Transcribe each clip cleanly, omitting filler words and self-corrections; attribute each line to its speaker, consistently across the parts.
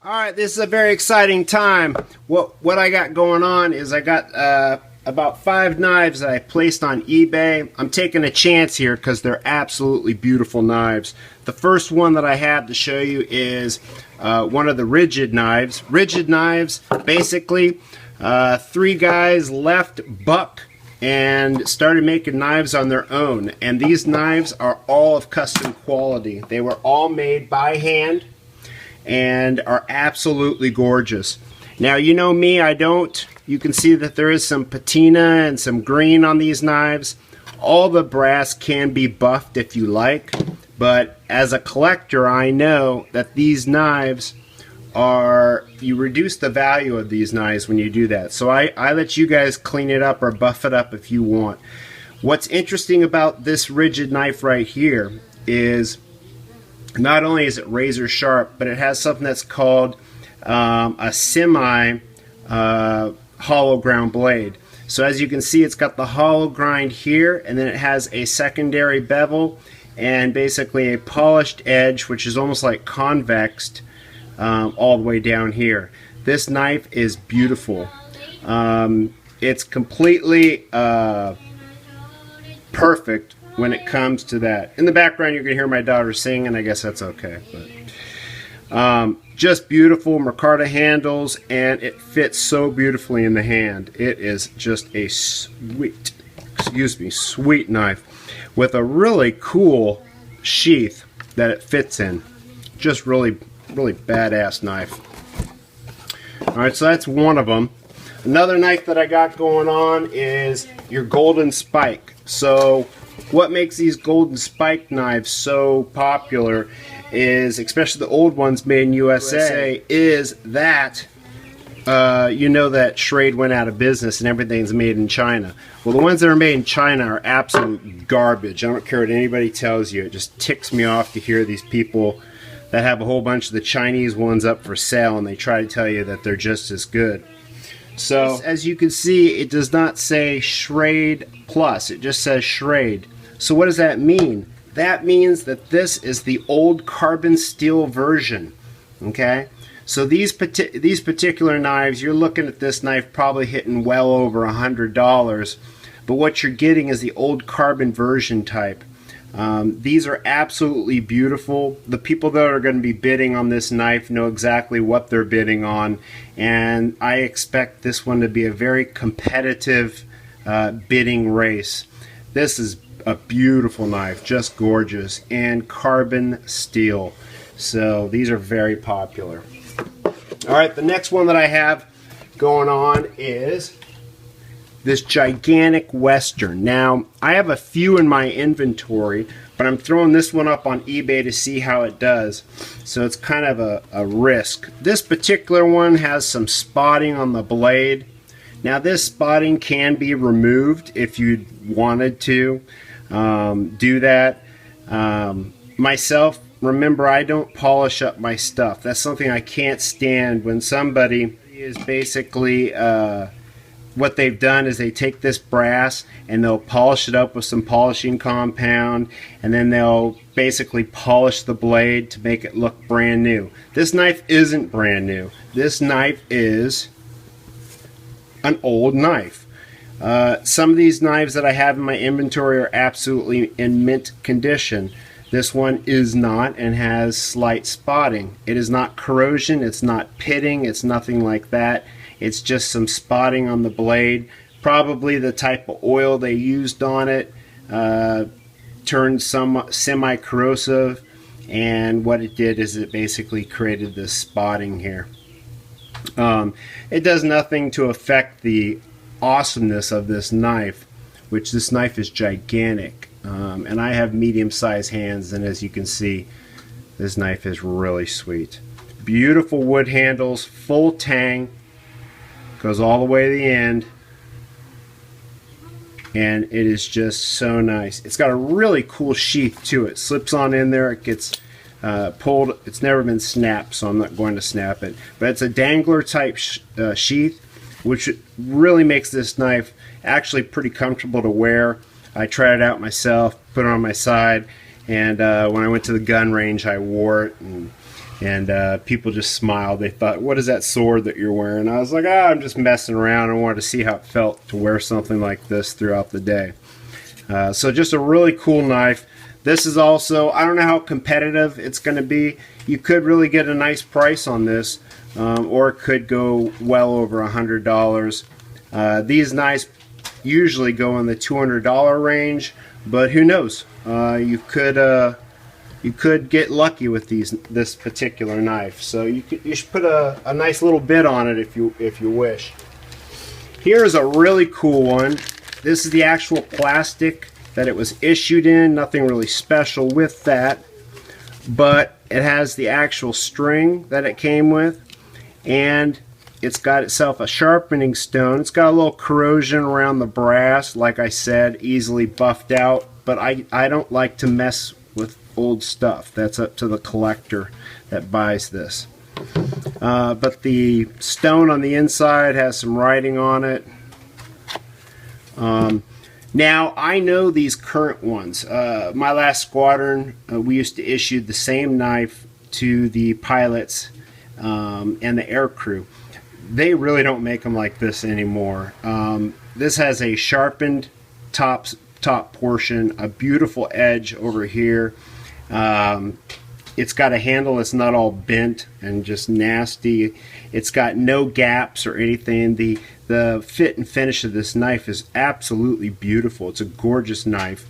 Speaker 1: Alright, this is a very exciting time. What I got going on is I got about 5 knives that I placed on eBay. I'm taking a chance here because they're absolutely beautiful knives. The first one that I have to show you is one of the rigid knives. Rigid knives, basically, 3 guys left Buck and started making knives on their own. And these knives are all of custom quality. They were all made by hand and are absolutely gorgeous. Now, you know me, you can see that there is some patina and some green on these knives. All the brass can be buffed if you like, but as a collector, I know that these knives you reduce the value of these knives when you do that. So I let you guys clean it up or buff it up if you want. What's interesting about this rigid knife right here is not only is it razor sharp, but it has something that's called a semi hollow ground blade. So as you can see, it's got the hollow grind here, and then it has a secondary bevel and basically a polished edge, which is almost like convexed all the way down here. This knife is beautiful. It's completely perfect when it comes to that. In the background, you're going to hear my daughter sing, and I guess that's okay. But just beautiful micarta handles, and it fits so beautifully in the hand. It is just a sweet knife with a really cool sheath that it fits in. Just really badass knife. Alright, so that's one of them. Another knife that I got going on is your golden spike. So what makes these golden spike knives so popular is, especially the old ones made in USA, is that you know that Schrade went out of business and everything's made in China. Well, the ones that are made in China are absolute garbage. I don't care what anybody tells you. It just ticks me off to hear these people that have a whole bunch of the Chinese ones up for sale and they try to tell you that they're just as good. So as you can see, it does not say Schrade Plus, it just says Schrade. So what does that mean? That means that this is the old carbon steel version. Okay, so these particular knives, you're looking at this knife probably hitting well over $100, but what you're getting is the old carbon version type. These are absolutely beautiful. The people that are going to be bidding on this knife know exactly what they're bidding on, and I expect this one to be a very competitive bidding race. This is a beautiful knife, just gorgeous, and carbon steel. So these are very popular. Alright, the next one that I have going on is this gigantic Western. Now, I have a few in my inventory, but I'm throwing this one up on eBay to see how it does. So it's kind of a risk. This particular one has some spotting on the blade. Now, this spotting can be removed if you wanted to do that. Myself, remember, I don't polish up my stuff. That's something I can't stand when somebody is basically what they've done is they take this brass and they'll polish it up with some polishing compound, and then they'll basically polish the blade to make it look brand new. This knife isn't brand new. This knife is an old knife. Some of these knives that I have in my inventory are absolutely in mint condition. This one is not and has slight spotting. It is not corrosion, it's not pitting, it's nothing like that. It's just some spotting on the blade. Probably the type of oil they used on it turned some semi-corrosive, and what it did is it basically created this spotting here. It does nothing to affect the awesomeness of this knife, which this knife is gigantic. And I have medium-sized hands, and as you can see, this knife is really sweet. Beautiful wood handles, full tang. Goes all the way to the end, and it is just so nice. It's got a really cool sheath to it. Slips on in there, it gets pulled. It's never been snapped, so I'm not going to snap it, but it's a dangler type sheath, which really makes this knife actually pretty comfortable to wear. I tried it out myself, put it on my side, and when I went to the gun range I wore it, and And people just smiled. They thought, what is that sword that you're wearing? I was like, I'm just messing around. I wanted to see how it felt to wear something like this throughout the day. So just a really cool knife. This is also, I don't know how competitive it's going to be. You could really get a nice price on this, or it could go well over $100. These knives usually go in the $200 range, but who knows? You could get lucky with this particular knife. So you should put a nice little bid on it if you wish. Here's a really cool one. This is the actual plastic that it was issued in. Nothing really special with that, but it has the actual string that it came with, and it's got itself a sharpening stone. It's got a little corrosion around the brass, like I said, easily buffed out, but I don't like to mess with old stuff. That's up to the collector that buys this. But the stone on the inside has some writing on it. Now, I know these current ones. My last squadron, we used to issue the same knife to the pilots and the air crew. They really don't make them like this anymore. This has a sharpened top portion, a beautiful edge over here. It's got a handle that's not all bent and just nasty. It's got no gaps or anything. The fit and finish of this knife is absolutely beautiful. It's a gorgeous knife.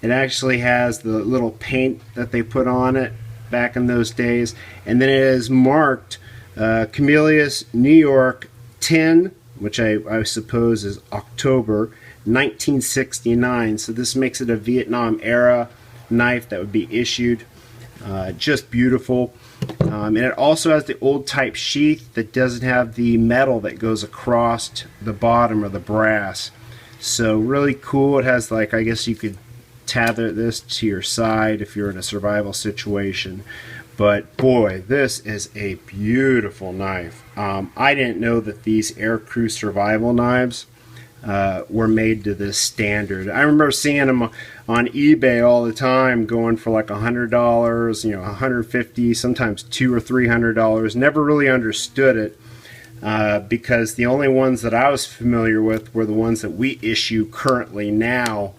Speaker 1: It actually has the little paint that they put on it back in those days, and then it is marked Camillus, New York 10, which I suppose is October 1969. So this makes it a Vietnam era knife that would be issued. Just beautiful. And it also has the old type sheath that doesn't have the metal that goes across the bottom of the brass. So really cool. It has, like, I guess you could tether this to your side if you're in a survival situation. But boy, this is a beautiful knife. I didn't know that these aircrew survival knives were made to this standard. I remember seeing them on eBay all the time, going for like $100, $150, sometimes $200 or $300. Never really understood it because the only ones that I was familiar with were the ones that we issue currently now,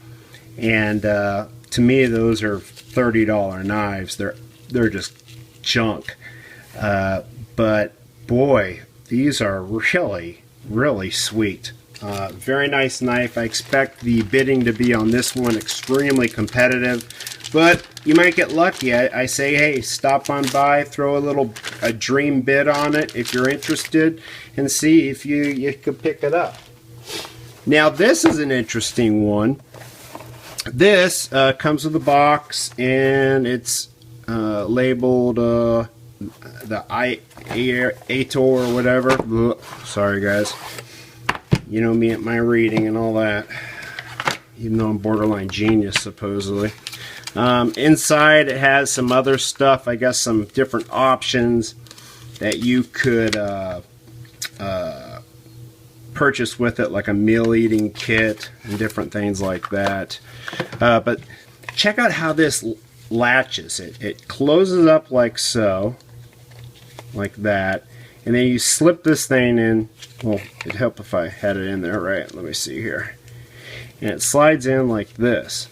Speaker 1: and to me those are $30 knives. They're just junk. But boy, these are really sweet. Very nice knife. I expect the bidding to be on this one extremely competitive, but you might get lucky. I say, hey, stop on by, throw a dream bid on it if you're interested, and see if you could pick it up. Now this is an interesting one. This comes with a box, and it's labeled the Apr or whatever. Ugh, sorry guys. You know me at my reading and all that, even though I'm borderline genius supposedly. Inside it has some other stuff, I guess some different options that you could purchase with it, like a meal eating kit and different things like that. But check out how this latches. It closes up like so, like that, and then you slip this thing in. Well, it'd help if I had it in there, right? Let me see here. And it slides in like this.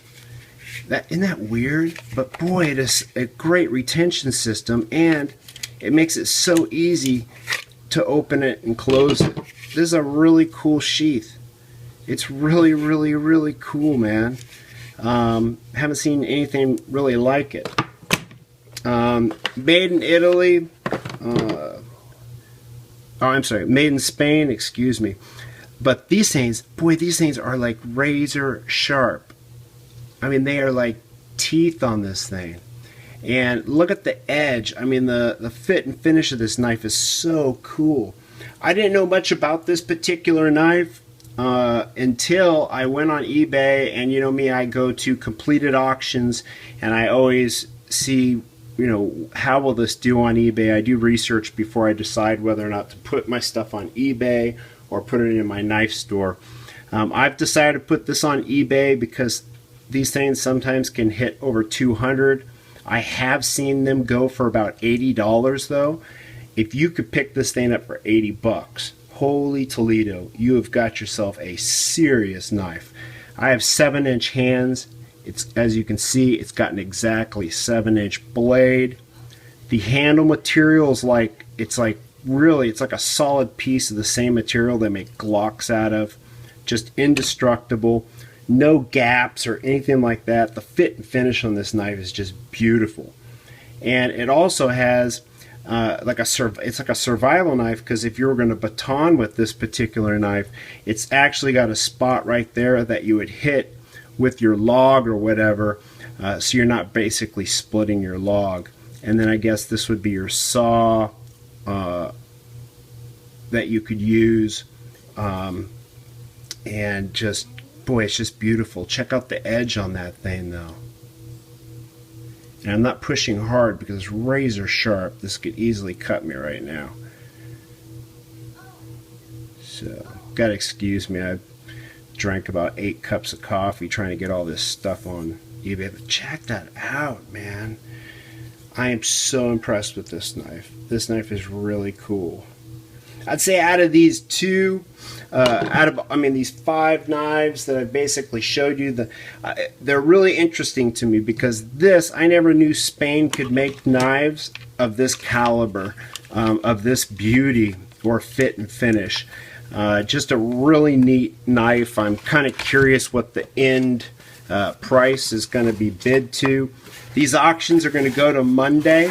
Speaker 1: Isn't that weird? But boy, it is a great retention system, and it makes it so easy to open it and close it. This is a really cool sheath. It's really cool, man. Haven't seen anything really like it. Made in Italy. Made in Spain, excuse me. But these things, boy, these things are like razor sharp. I mean, they are like teeth on this thing. And look at the edge. I mean, the fit and finish of this knife is so cool. I didn't know much about this particular knife until I went on eBay, and you know me, I go to completed auctions, and I always see, how will this do on eBay? I do research before I decide whether or not to put my stuff on eBay or put it in my knife store. I've decided to put this on eBay because these things sometimes can hit over 200. I have seen them go for about $80 though. If you could pick this thing up for 80 bucks, holy Toledo, you have got yourself a serious knife. I have 7-inch hands. It's, as you can see, it's got an exactly 7-inch blade. The handle material is like, it's like a solid piece of the same material they make Glocks out of. Just indestructible. No gaps or anything like that. The fit and finish on this knife is just beautiful. And it also has it's like a survival knife, because if you were going to baton with this particular knife, it's actually got a spot right there that you would hit with your log or whatever, so you're not basically splitting your log. And then I guess this would be your saw that you could use, and just, boy, it's just beautiful. Check out the edge on that thing though. And I'm not pushing hard because it's razor sharp. This could easily cut me right now. So, gotta excuse me. I drank about 8 cups of coffee trying to get all this stuff on eBay. But check that out, man. I am so impressed with this knife. This knife is really cool. I'd say out of these these 5 knives that I basically showed you, they're really interesting to me because I never knew Spain could make knives of this caliber, of this beauty or fit and finish. Just a really neat knife. I'm kind of curious what the end price is going to be bid to. These auctions are going to go to Monday.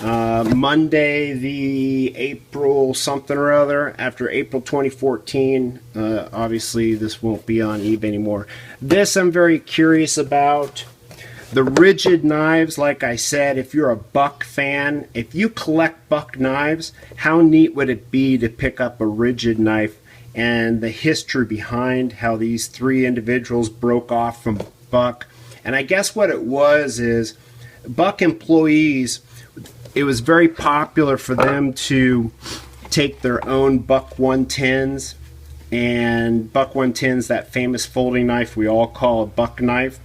Speaker 1: Monday the April something or other, after April 2014. Obviously this won't be on eBay anymore. This I'm very curious about. The rigid knives, like I said, if you're a buck fan, if you collect buck knives, how neat would it be to pick up a rigid knife and the history behind how these 3 individuals broke off from buck. And I guess what it was is buck employees, it was very popular for them to take their own Buck 110s, and Buck 110s, that famous folding knife we all call a buck knife,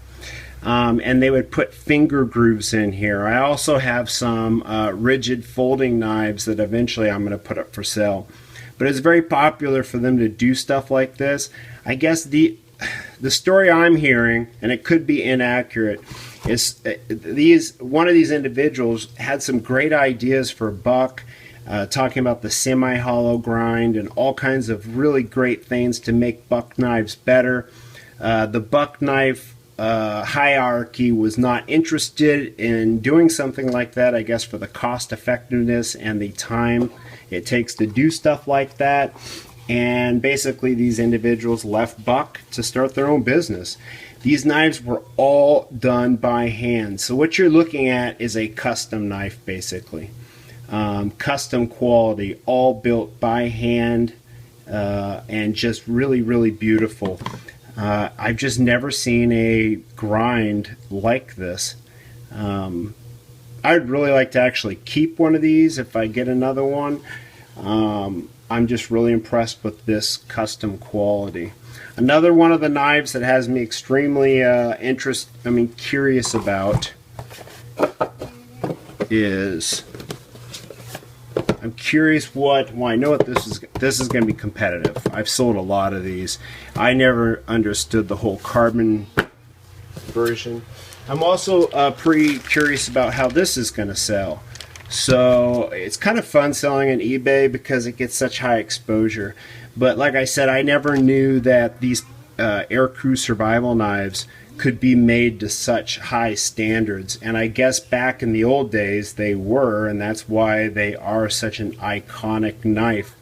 Speaker 1: and they would put finger grooves in here. I also have some rigid folding knives that eventually I'm going to put up for sale. But it's very popular for them to do stuff like this. I guess the story I'm hearing, and it could be inaccurate, is one of these individuals had some great ideas for buck, talking about the semi-hollow grind and all kinds of really great things to make buck knives better. The buck knife hierarchy was not interested in doing something like that, I guess for the cost effectiveness and the time it takes to do stuff like that. And basically these individuals left buck to start their own business. These knives were all done by hand. So what you're looking at is a custom knife, basically. Custom quality, all built by hand, and just really, really beautiful. I've just never seen a grind like this. I'd really like to actually keep one of these if I get another one. I'm just really impressed with this custom quality. Another one of the knives that has me extremely curious about is, I'm curious well, I know what this is going to be competitive. I've sold a lot of these. I never understood the whole carbon version. I'm also pretty curious about how this is going to sell. So it's kind of fun selling on eBay because it gets such high exposure. But like I said, I never knew that these aircrew survival knives could be made to such high standards. And I guess back in the old days they were, and that's why they are such an iconic knife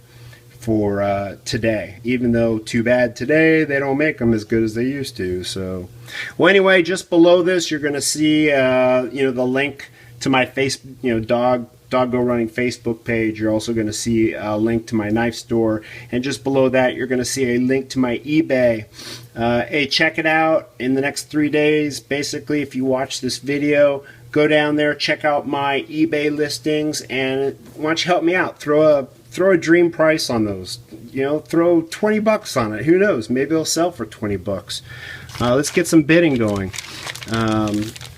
Speaker 1: for today. Even though, too bad, today they don't make them as good as they used to. So, well, anyway, just below this you're going to see the link to my Dog Go Running Facebook page. You're also going to see a link to my knife store, and just below that you're going to see a link to my eBay. Hey, check it out in the next 3 days. Basically, if you watch this video, go down there, check out my eBay listings, and why don't you help me out? Throw a dream price on those. Throw 20 bucks on it. Who knows? Maybe it'll sell for 20 bucks. Let's get some bidding going.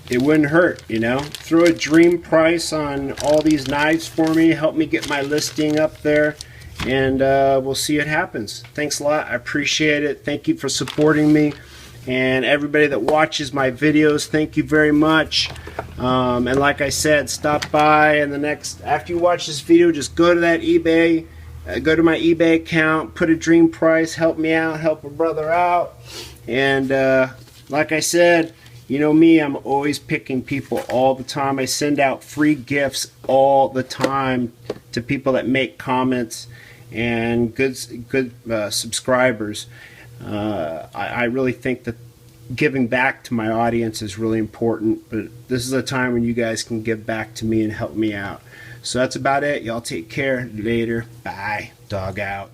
Speaker 1: it wouldn't hurt, you know. Throw a dream price on all these knives for me. Help me get my listing up there, and we'll see what happens. Thanks a lot. I appreciate it. Thank you for supporting me. And everybody that watches my videos, thank you very much. And like I said, stop by, and after you watch this video, just go to that eBay, go to my eBay account, put a dream price, help me out, help a brother out. And like I said, you know me, I'm always picking people all the time. I send out free gifts all the time to people that make comments and good subscribers. I really think that giving back to my audience is really important, but this is a time when you guys can give back to me and help me out. So that's about it. Y'all take care. Later. Bye. Dog out.